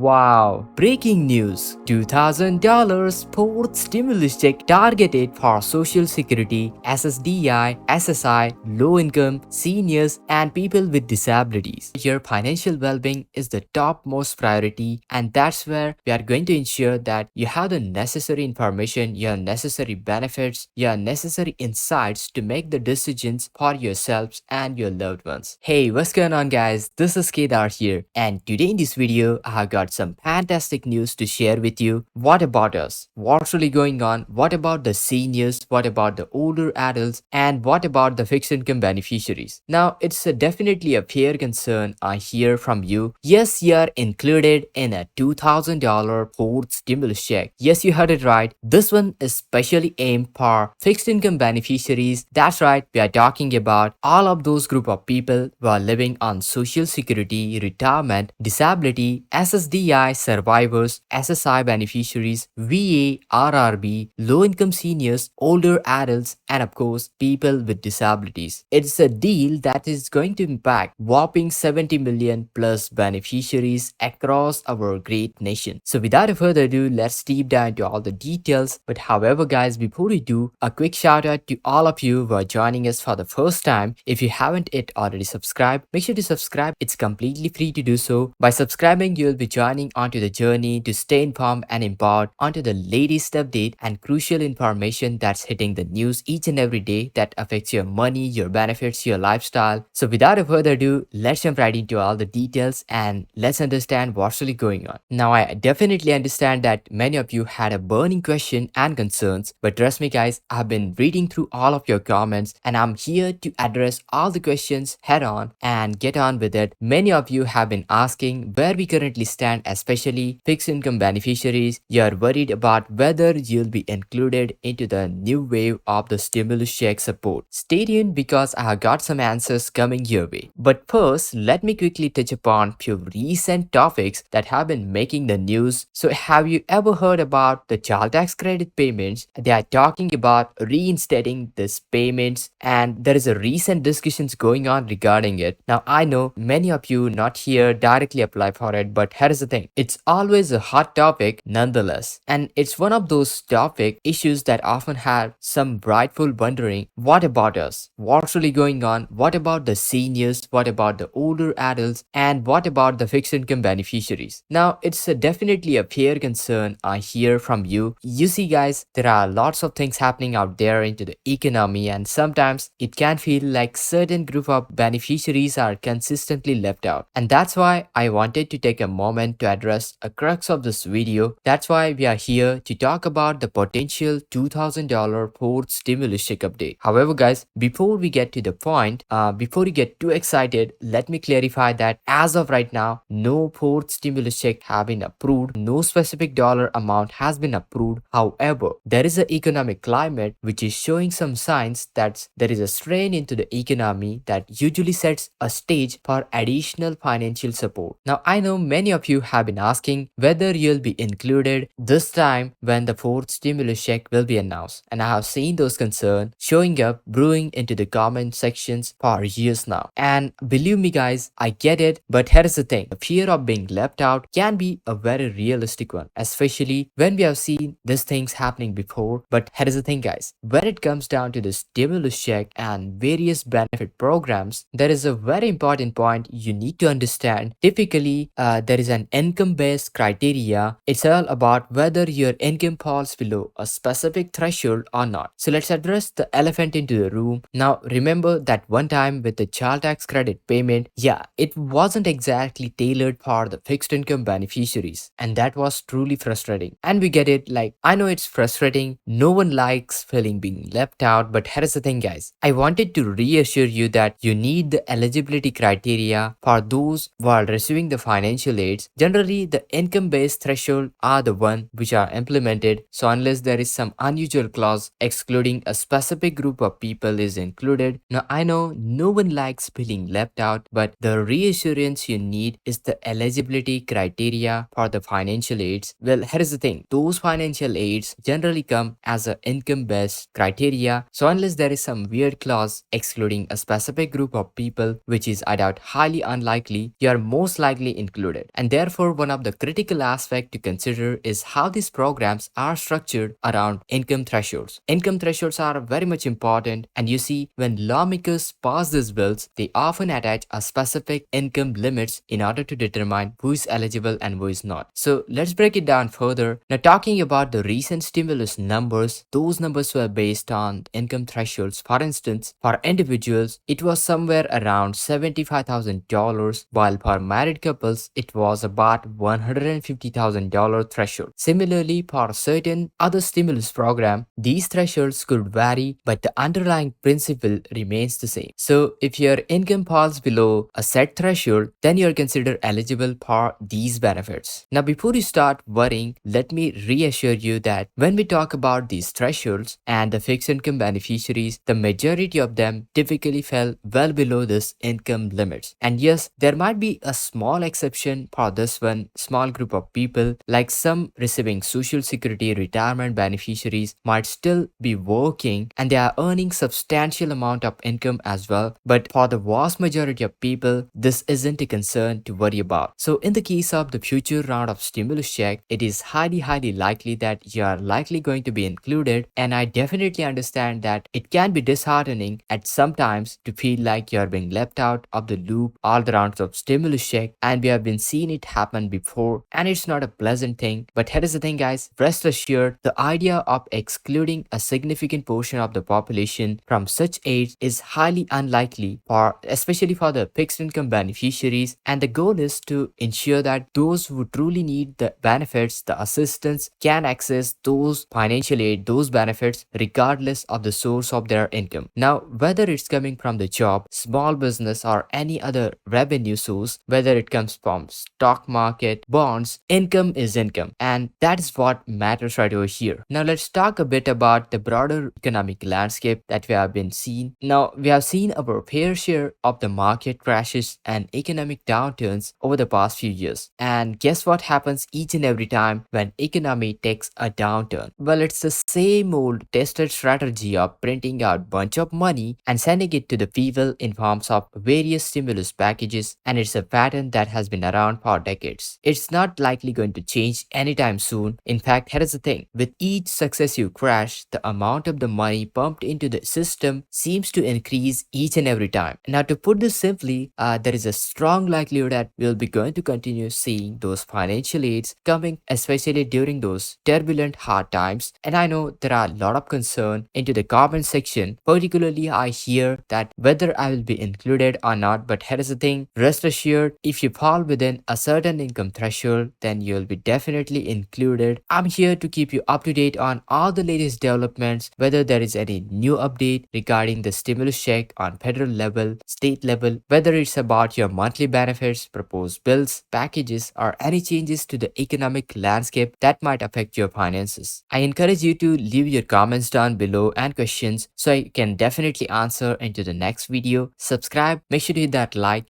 Wow! Breaking news: $2,000 fourth stimulus check targeted for Social Security, SSDI, SSI, low income, seniors, and people with disabilities. Your financial well being is the topmost priority, and that's where we are going to ensure that you have the necessary information, your necessary benefits, your necessary insights to make the decisions for yourselves and your loved ones. Hey, what's going on, guys? This is Kedar here, and today in this video, I have got some fantastic news to share with you. What about us? What's really going on? What about the seniors? What about the older adults? And what about the fixed income beneficiaries? Now, it's definitely a fair concern I hear from you. Yes, you are included in a $2,000 fourth stimulus check. Yes, you heard it right. This one is specially aimed for fixed income beneficiaries. That's right, we are talking about all of those group of people who are living on Social Security, retirement, disability, SSDI survivors, SSI beneficiaries, VA, RRB, low-income seniors, older adults, and of course, people with disabilities. It's a deal that is going to impact whopping 70 million plus beneficiaries across our great nation. So without further ado, let's deep dive into all the details. But however, guys, before we do, a quick shout out to all of you who are joining us for the first time. If you haven't yet already subscribed, make sure to subscribe. It's completely free to do so. By subscribing, you'll be joining onto the journey to stay informed and empowered onto the latest update and crucial information that's hitting the news each and every day that affects your money, your benefits, your lifestyle. So without further ado, let's jump right into all the details and let's understand what's really going on. Now, I definitely understand that many of you had a burning question and concerns, but trust me guys, I've been reading through all of your comments and I'm here to address all the questions head on and get on with it. Many of you have been asking where we currently stand, especially fixed income beneficiaries. You're worried about whether you'll be included into the new wave of the stimulus check support. Stay tuned because I have got some answers coming your way. But first, let me quickly touch upon few recent topics that have been making the news. So have you ever heard about the child tax credit payments? They are talking about reinstating these payments and there is a recent discussions going on regarding it. Now I know many of you not here directly apply for it, but here is the thing. It's always a hot topic nonetheless. And it's one of those topic issues that often have some rightful wondering, what about us? What's really going on? What about the seniors? What about the older adults? And what about the fixed income beneficiaries? Now it's definitely a fair concern I hear from you. You see guys, there are lots of things happening out there into the economy and sometimes it can feel like certain group of beneficiaries are consistently left out. And that's why I wanted to take a moment to address a crux of this video. That's why we are here to talk about the potential $2,000 fourth stimulus check update. However guys, before we get to the point, before you get too excited, let me clarify that as of right now, no fourth stimulus check have been approved. No specific dollar amount has been approved. However, there is an economic climate which is showing some signs that there is a strain into the economy that usually sets a stage for additional financial support. Now, I know many of you have been asking whether you'll be included this time when the fourth stimulus check will be announced. And I have seen those concerns showing up brewing into the comment sections for years now. And believe me guys, I get it, but here is the thing. The fear of being left out can be a very realistic one, especially when we have seen these things happening before. But here is the thing guys, when it comes down to the stimulus check and various benefit programs, there is a very important point you need to understand. Typically, there is an income-based criteria. It's all about whether your income falls below a specific threshold or not. So let's address the elephant into the room. Now, remember that one time with the child tax credit payment, yeah, it wasn't exactly tailored for the fixed income beneficiaries. And that was truly frustrating. And we get it, like, I know it's frustrating. No one likes feeling being left out. But here's the thing, guys. I wanted to reassure you that you need the eligibility criteria for those who are receiving the financial aids. Generally, the income-based threshold are the one which are implemented. So unless there is some unusual clause excluding a specific group of people is included. Now, I know no one likes feeling left out, but the reassurance you need is the eligibility criteria for the financial aids. Well, here's the thing. Those financial aids generally come as an income-based criteria. So unless there is some weird clause excluding a specific group of people, which is I doubt highly unlikely, you are most likely included. And therefore, therefore, one of the critical aspects to consider is how these programs are structured around income thresholds. Income thresholds are very much important, and you see, when lawmakers pass these bills, they often attach a specific income limits in order to determine who is eligible and who is not. So let's break it down further. Now, talking about the recent stimulus numbers, those numbers were based on income thresholds. For instance, for individuals, it was somewhere around $75,000, while for married couples, it was about $150,000 threshold. Similarly, for certain other stimulus program, these thresholds could vary, but the underlying principle remains the same. So, if your income falls below a set threshold, then you're considered eligible for these benefits. Now, before you start worrying, let me reassure you that when we talk about these thresholds and the fixed income beneficiaries, the majority of them typically fell well below this income limits. And yes, there might be a small exception for this one small group of people, like some receiving social security retirement beneficiaries might still be working and they are earning substantial amount of income as well. But for the vast majority of people, this isn't a concern to worry about. So in the case of the future round of stimulus check, it is highly likely that you are likely going to be included, and I definitely understand that it can be disheartening at some times to feel like you're being left out of the loop all the rounds of stimulus check, and we have been seeing it happen before, and it's not a pleasant thing. But here is the thing, guys, rest assured, the idea of excluding a significant portion of the population from such aids is highly unlikely, for especially for the fixed income beneficiaries, and the goal is to ensure that those who truly need the benefits, the assistance, can access those financial aid, those benefits, regardless of the source of their income. Now, whether it's coming from the job, small business, or any other revenue source, whether it comes from stock market, bonds, income is income, and that is what matters right over here. Now, let's talk a bit about the broader economic landscape that we have been seeing. Now, we have seen our fair share of the market crashes and economic downturns over the past few years. And guess what happens each and every time when economy takes a downturn? Well, it's the same old tested strategy of printing out bunch of money and sending it to the people in forms of various stimulus packages, and it's a pattern that has been around for decades. It's not likely going to change anytime soon. In fact, here is the thing, with each successive crash, the amount of the money pumped into the system seems to increase each and every time. Now, to put this simply, there is a strong likelihood that we'll be going to continue seeing those financial aids coming, especially during those turbulent hard times. And I know there are a lot of concern into the comment section. Particularly, I hear that whether I will be included or not. But here is the thing, rest assured, if you fall within a certain income threshold, then you'll be definitely included. I'm here to keep you up to date on all the latest developments, whether there is any new update regarding the stimulus check on federal level, state level, whether it's about your monthly benefits, proposed bills, packages, or any changes to the economic landscape that might affect your finances. I encourage you to leave your comments down below and questions so I can definitely answer into the next video. Subscribe, make sure to hit that like